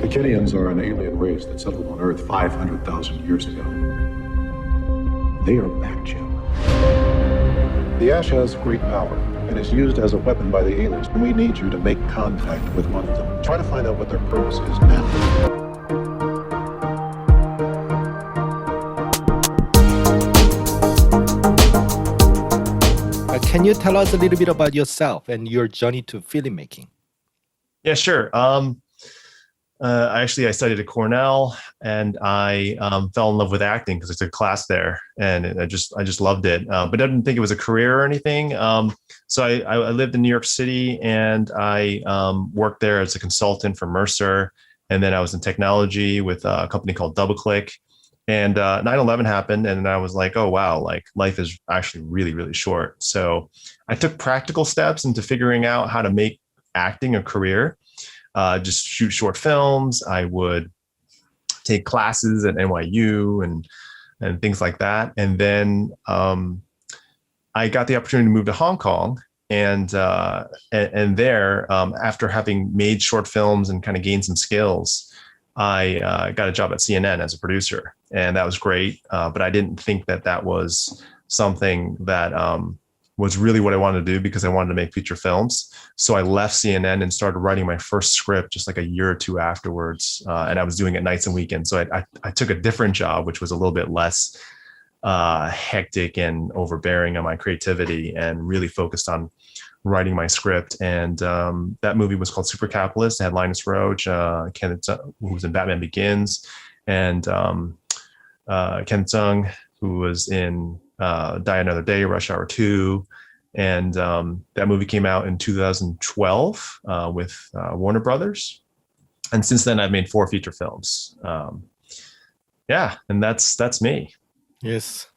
The Kenians are an alien race that settled on Earth 500,000 years ago. They are back, Jim. The Ash has great power and is used as a weapon by the aliens. And we need you to make contact with one of them. Try to find out what their purpose is now. Can you tell us a little bit about yourself and your journey to filmmaking? Yeah, sure. I studied at Cornell, and I fell in love with acting because I took a class there, and I just loved it. But I didn't think it was a career or anything. So I lived in New York City, and I worked there as a consultant for Mercer, and then I was in technology with a company called DoubleClick. And 9/11 happened, and I was like, oh, wow, like life is actually really, really short. So I took practical steps into figuring out how to make acting a career, just shoot short films. I would take classes at NYU and things like that. And then I got the opportunity to move to Hong Kong. And there, after having made short films and kind of gained some skills, I got a job at CNN as a producer, and that was great. But I didn't think that was something that was really what I wanted to do, because I wanted to make feature films. So I left CNN and started writing my first script just like a year or two afterwards. And I was doing it nights and weekends. So I took a different job, which was a little bit less hectic and overbearing on my creativity, and really focused on writing my script. And that movie was called Super Capitalist. It had Linus Roach, Kenneth, who was in Batman Begins, and Ken Tsung, who was in Die Another Day, Rush Hour 2. And that movie came out in 2012 with Warner Brothers. And since then, I've made 4 feature films. Yeah, and that's me. Yes.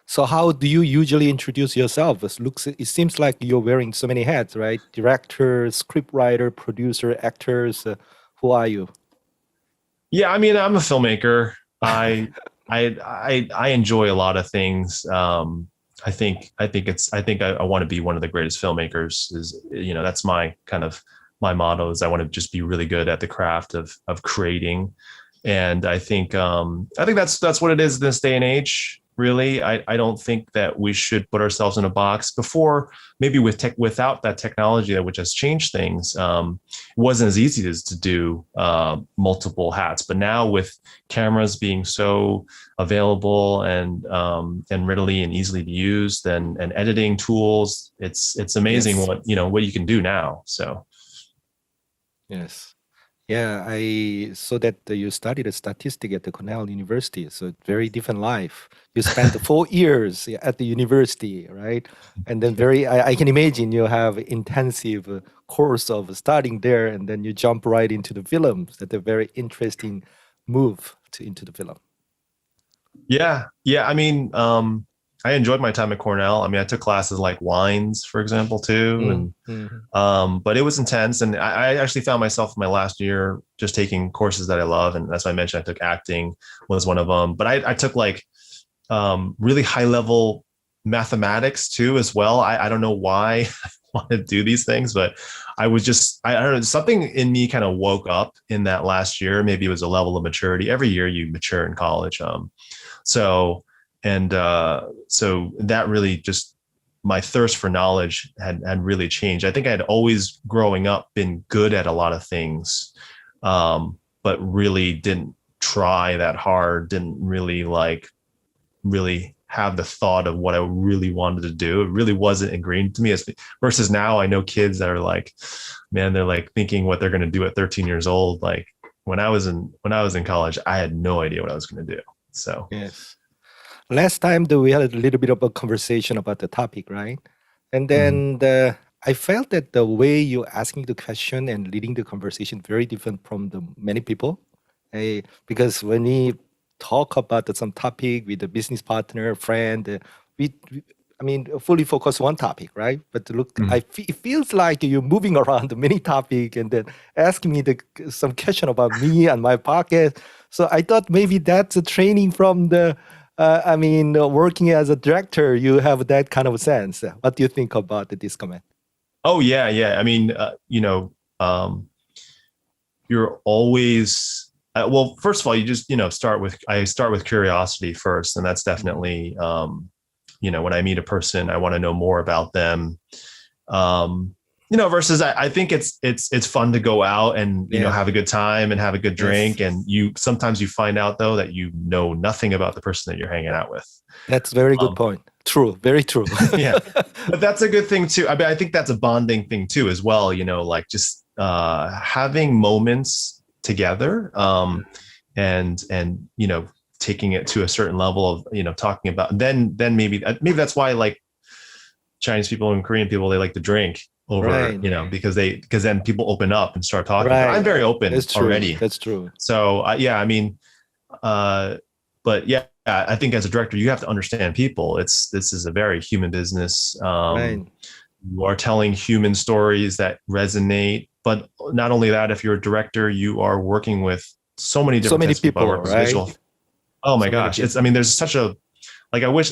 So how do you usually introduce yourself? It seems like you're wearing so many hats, right? Director, scriptwriter, producer, actors. Who are you? Yeah, I mean, I'm a filmmaker. I enjoy a lot of things. I think I want to be one of the greatest filmmakers. That's my my motto is I want to just be really good at the craft of creating. And I think that's what it is in this day and age. Really, I don't think that we should put ourselves in a box. Before, maybe without that technology, which has changed things, it wasn't as easy as to do multiple hats. But now, with cameras being so available and readily and easily to use, and editing tools, it's amazing. Yes. what you can do now. So, yes. Yeah, I saw that you studied statistics at the Cornell University. So very different life. You spent 4 years at the university, right? And then I can imagine you have intensive course of studying there, and then you jump right into the films. That's a very interesting move into the film. Yeah. I mean, I enjoyed my time at Cornell. I mean, I took classes like Wines, for example, too. But it was intense. And I actually found myself in my last year just taking courses that I love. And as I mentioned, I took acting was one of them. But I took like really high level mathematics too, as well. I don't know why I want to do these things, but I was just, I don't know, something in me kind of woke up in that last year. Maybe it was a level of maturity. Every year you mature in college. So that really just, my thirst for knowledge had really changed. I think I had always growing up been good at a lot of things, but really didn't try that hard, didn't really have the thought of what I really wanted to do. It really wasn't ingrained to me, versus now I know kids that are like, man, they're like thinking what they're going to do at 13 years old. Like when I was in college, I had no idea what I was going to do. So, yes. Last time we had a little bit of a conversation about the topic, right? And then I felt that the way you're asking the question and leading the conversation very different from the many people. Because when we talk about some topic with a business partner, friend, we fully focus one topic, right? But look, it feels like you're moving around many topics and then asking me some question about me and my pocket. So I thought maybe that's a training from the working as a director, you have that kind of sense. What do you think about this comment? Oh, yeah. I mean, you're always well, first of all, you just, I start with curiosity first. And that's definitely, when I meet a person, I want to know more about them. Versus I think it's fun to go out and, have a good time and have a good drink. Yes. And sometimes you find out though, that you know nothing about the person that you're hanging out with. That's very good point. True. Very true. Yeah. But that's a good thing too. I mean, I think that's a bonding thing too, as well, like just having moments together and taking it to a certain level of, talking about, then maybe that's why like Chinese people and Korean people, they like to drink over, right. Because then people open up and start talking. Right. I'm very open already. That's true. So I mean, but yeah, I think as a director, you have to understand people. This is a very human business. Right. You are telling human stories that resonate, but not only that, if you're a director, you are working with so many different people, right? Visual. Oh my gosh. There's such a, like, I wish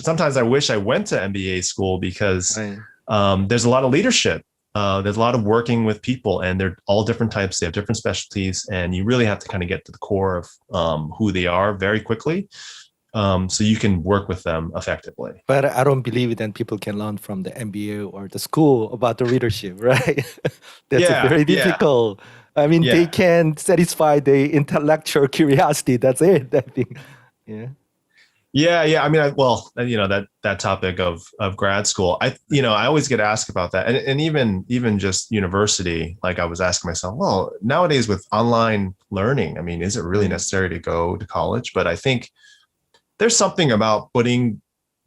I went to MBA school because there's a lot of leadership. There's a lot of working with people, and they're all different types. They have different specialties, and you really have to kind of get to the core of who they are very quickly, so you can work with them effectively. But I don't believe that people can learn from the MBA or the school about the leadership, right? That's very difficult. I mean, they can satisfy the intellectual curiosity. That's it, I think. Yeah. Yeah. I mean, that topic of grad school, I always get asked about that. And even just university, like I was asking myself, well, nowadays with online learning, I mean, is it really necessary to go to college? But I think there's something about putting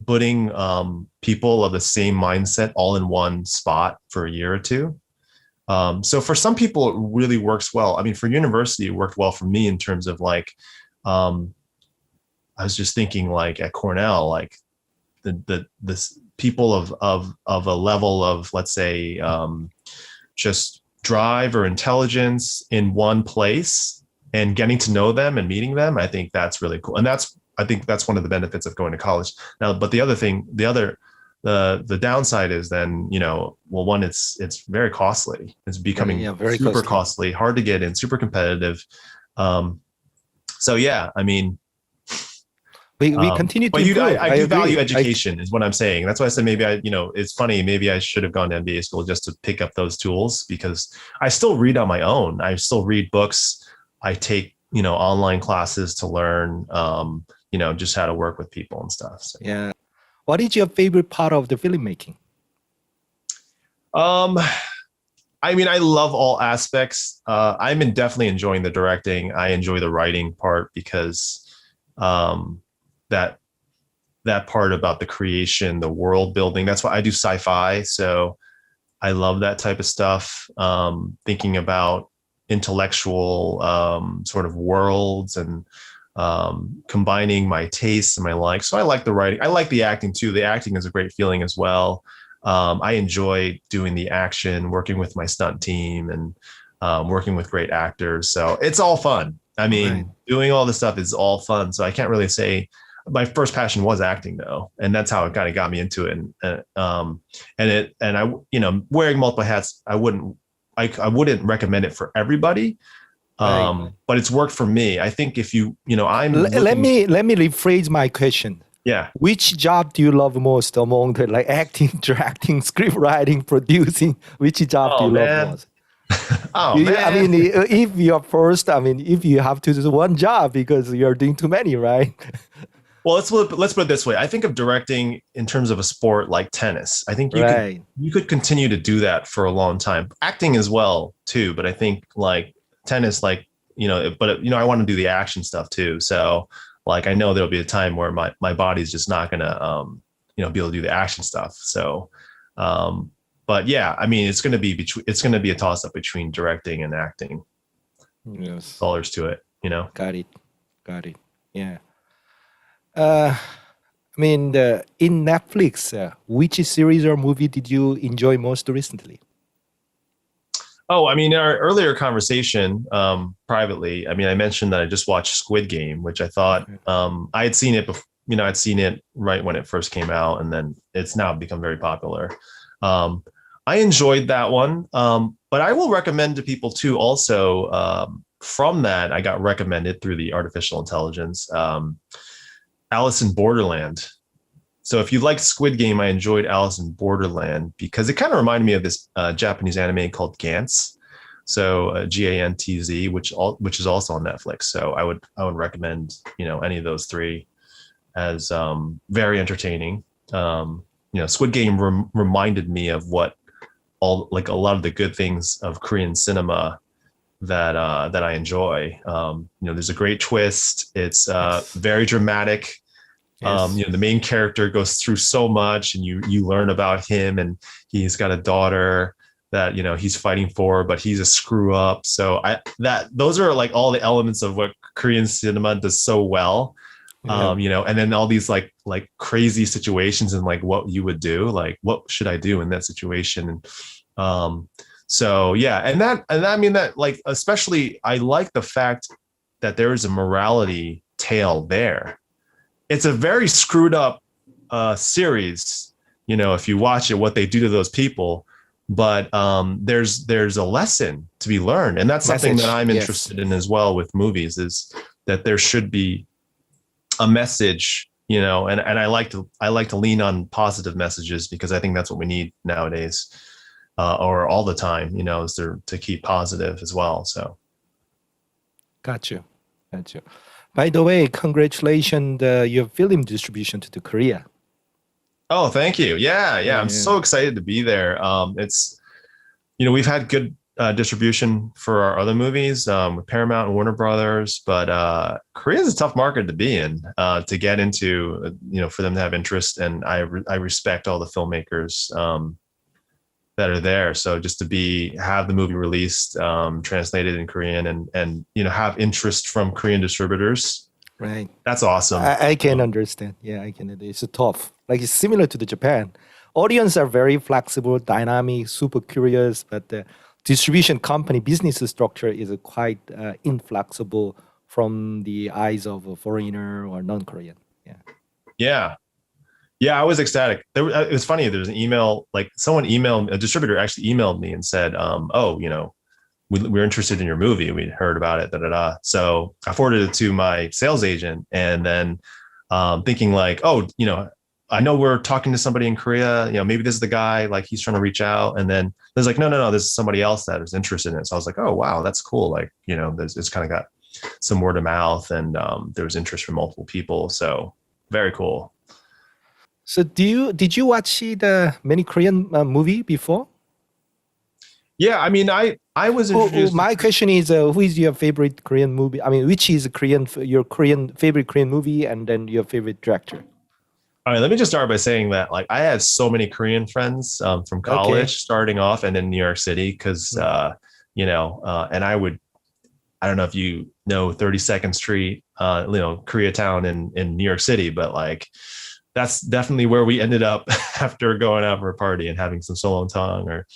people of the same mindset all in one spot for a year or two. So for some people, it really works well. I mean, for university, it worked well for me in terms of like, I was just thinking like at Cornell, like the people of a level of, let's say, just drive or intelligence in one place and getting to know them and meeting them. I think that's really cool. And I think that's one of the benefits of going to college now. But the downside is then, one, it's very costly. It's becoming very super costly, hard to get in, super competitive. So yeah, I mean, we continue to improve. I do value education is what I'm saying. That's why I said maybe it's funny. Maybe I should have gone to MBA school just to pick up those tools, because I still read on my own. I still read books. I take, online classes to learn, just how to work with people and stuff. So. Yeah. What is your favorite part of the filmmaking? I mean, I love all aspects. I'm definitely enjoying the directing. I enjoy the writing part because, that part about the creation, the world building, that's why I do sci-fi. So I love that type of stuff. Thinking about intellectual sort of worlds and combining my tastes and my likes. So I like the writing. I like the acting too. The acting is a great feeling as well. I enjoy doing the action, working with my stunt team and working with great actors. So it's all fun. I mean, doing all this stuff is all fun. So I can't really say. My first passion was acting though, and that's how it kind of got me into it. And I, wearing multiple hats, I wouldn't recommend it for everybody. But it's worked for me. I think if let me rephrase my question. Yeah. Which job do you love most among the acting, directing, script writing, producing? Which job do you love most? Man. I mean, if you're first, if you have to do one job because you're doing too many, right? Well, let's put it this way. I think of directing in terms of a sport like tennis. I think you could continue to do that for a long time. Acting as well too, but I think like tennis, I want to do the action stuff too. So like I know there'll be a time where my body's just not gonna be able to do the action stuff. So but yeah, I mean it's gonna be a toss up between directing and acting. Yes. That's all there's to it, Got it. Yeah. In Netflix, which series or movie did you enjoy most recently? Oh, I mean, our earlier conversation privately, I mean, I mentioned that I just watched Squid Game, which I thought I had seen it before, I'd seen it right when it first came out, and then it's now become very popular. I enjoyed that one, but I will recommend to people too also from that, I got recommended through the artificial intelligence, Alice in Borderland. So if you liked Squid Game, I enjoyed Alice in Borderland because it kind of reminded me of this Japanese anime called Gantz. So Gantz, which is also on Netflix. So I would recommend, any of those three as very entertaining. Squid Game reminded me of what a lot of the good things of Korean cinema that I enjoy. There's a great twist. It's very dramatic. Yes. The main character goes through so much, and you learn about him, and he's got a daughter that he's fighting for, but he's a screw up. So those are like all the elements of what Korean cinema does so well. Yeah. And then all these like crazy situations and like what you would do, like what should I do in that situation? So yeah, and I mean that, like, especially I like the fact that there is a morality tale there. It's a very screwed up series, if you watch it, what they do to those people. But there's a lesson to be learned, and that's something that I'm interested in as well with movies, is that there should be a message, and I like to lean on positive messages, because I think that's what we need nowadays, or all the time, is to keep positive as well. So, got you. By the way, congratulations, your film distribution to Korea. Oh, thank you. Yeah. I'm so excited to be there. It's, we've had good distribution for our other movies with Paramount and Warner Brothers, but Korea is a tough market to be in, to get into, for them to have interest. And I respect all the filmmakers that are there. So just to have the movie released, translated in Korean, and have interest from Korean distributors. Right. That's awesome. I can understand. Yeah, I can. It's tough. Like, it's similar to the Japan. Audience are very flexible, dynamic, super curious, but the distribution company business structure is quite inflexible from the eyes of a foreigner or non-Korean. Yeah, I was ecstatic. It was funny. There was an email, like a distributor actually emailed me and said, we're interested in your movie. We heard about it, So I forwarded it to my sales agent, and then thinking like, I know we're talking to somebody in Korea, maybe this is the guy, like he's trying to reach out. And then there's like, no, this is somebody else that is interested in it. So I was like, oh, wow, that's cool. Like, it's kind of got some word of mouth, and there was interest from multiple people. So very cool. So did you watch the many Korean movie before? Yeah, I mean, I was introduced. My question is, who is your favorite Korean movie? I mean, which is your favorite Korean movie, and then your favorite director? All right, let me just start by saying that, like, I had so many Korean friends from college starting off, and in New York City, because and I don't know if you know 32nd Street, Koreatown in New York City, but like that's definitely where we ended up after going out for a party and having some solonton. Or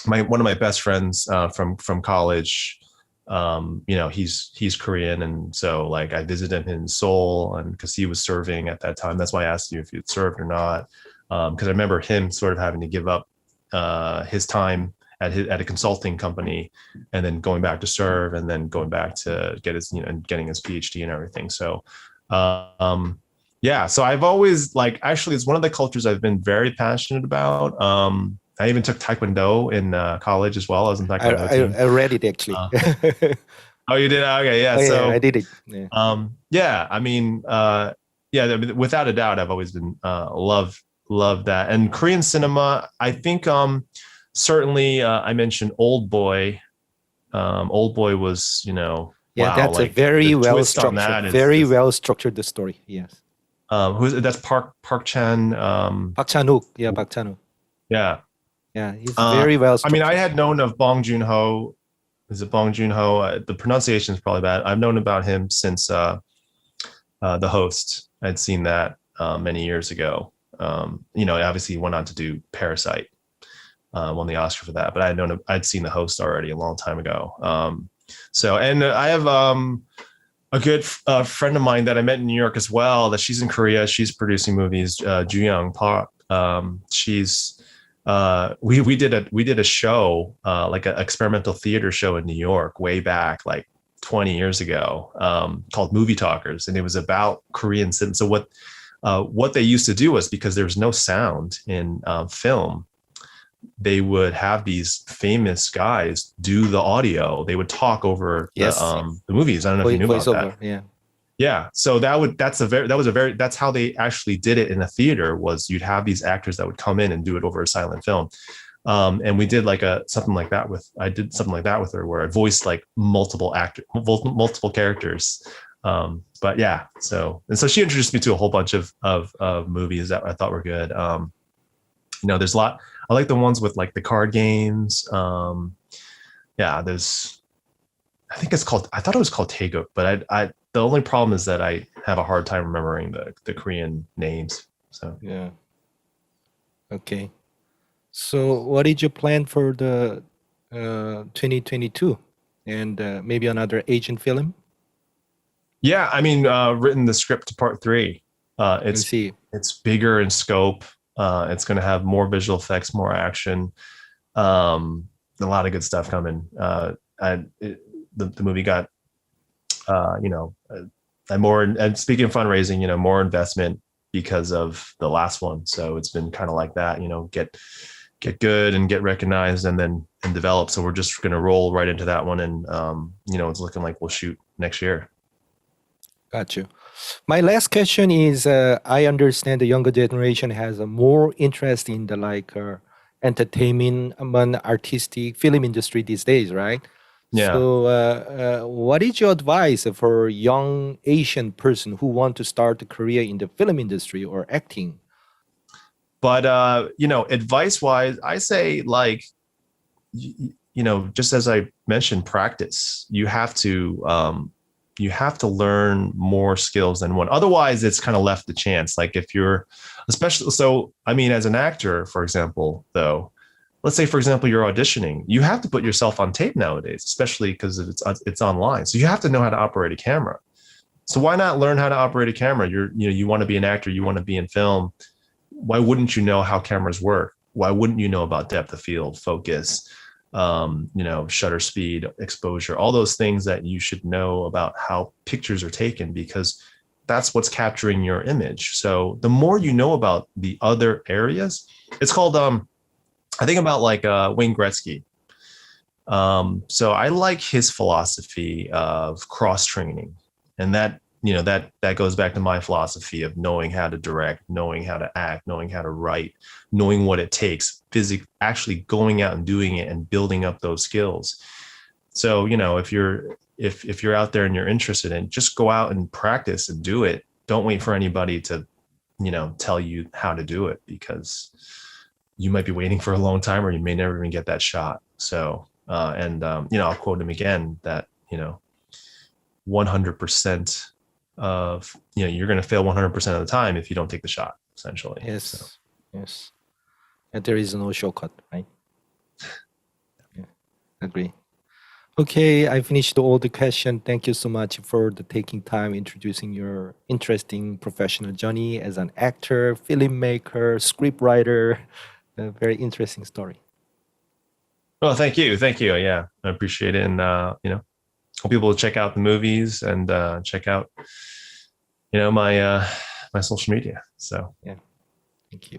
one of my best friends from college, he's Korean, and so like I visited him in Seoul, and because he was serving at that time. That's why I asked you if you'd served or not, because I remember him sort of having to give up his time at a consulting company, and then going back to serve, and then going back to get his getting his PhD and everything. So so I've always actually it's one of the cultures I've been very passionate about. I even took Taekwondo in college as well. I was in Taekwondo team. I read it actually. Oh, you did? Okay, yeah. So I did it. Yeah. I mean, without a doubt, I've always been love that. And Korean cinema, I think certainly I mentioned Old Boy. Old Boy was, that's a very well structured, well structured the story. Yes. That's Park Chan. Park Chan-wook. Yeah, Park Chan-wook. Yeah. Yeah, he's very well structured. I mean, I had known of Bong Joon-ho. Is it Bong Joon-ho? The pronunciation is probably bad. I've known about him since The Host. I'd seen that many years ago. Obviously he went on to do Parasite, won the Oscar for that. But I'd seen The Host already a long time ago. And I have a good friend of mine that I met in New York as well, that she's in Korea. She's producing movies, Ju Young Park. She's we did a show, like an experimental theater show in New York way back, like 20 years ago, called Movie Talkers, and it was about Korean cinema. So what they used to do was, because there was no sound in film, they would have these famous guys do the audio. They would talk over Yes. the movies. I don't know if you knew about Voiceover, that. yeah. Yeah. So that's how they actually did it in a theater. Was you'd have these actors that would come in and do it over a silent film. And we did like I did something like that with her, where I voiced like multiple characters. But yeah, so she introduced me to a whole bunch of movies that I thought were good. There's a lot. I like the ones with like the card games. Yeah, I thought it was called Taeguk, but the only problem is that I have a hard time remembering the Korean names. So Yeah. Okay. So what did you plan for the 2022 and maybe another Asian film? yeah, I mean, written the script to part 3. Let's see. It's bigger in scope. It's going to have more visual effects, more action, a lot of good stuff coming. The movie got, and speaking of fundraising, more investment because of the last one. So it's been kind of like that, get good and get recognized and develop. So we're just going to roll right into that one. And, it's looking like we'll shoot next year. Got you. My last question is, I understand the younger generation has a more interest in the entertainment, artistic film industry these days, right? Yeah. So what is your advice for a young Asian person who want to start a career in the film industry or acting? But, advice wise, I say just as I mentioned, practice. You have to learn more skills than one. Otherwise, it's kind of left to chance. Like if you're as an actor, for example, though, let's say, for example, you're auditioning, you have to put yourself on tape nowadays, especially because it's online. So you have to know how to operate a camera. So why not learn how to operate a camera? You want to be an actor, you want to be in film. Why wouldn't you know how cameras work? Why wouldn't you know about depth of field, focus, shutter speed, exposure, all those things that you should know about how pictures are taken, because that's what's capturing your image. So the more you know about the other areas, it's called, I think about Wayne Gretzky. So I like his philosophy of cross training, and that goes back to my philosophy of knowing how to direct, knowing how to act, knowing how to write, knowing what it takes, actually going out and doing it and building up those skills. So, if you're out there and you're interested in, just go out and practice and do it. Don't wait for anybody to, tell you how to do it, because you might be waiting for a long time, or you may never even get that shot. So, I'll quote him again that, 100% of, you're going to fail 100% of the time if you don't take the shot, essentially. Yes. So. Yes. And there is no shortcut, right? Yeah, agree. Okay, I finished all the questions. Thank you so much for taking time introducing your interesting professional journey as an actor, filmmaker, scriptwriter. A very interesting story. Well, thank you. Yeah, I appreciate it. And, hope people will check out the movies and check out, my social media. So, yeah, thank you.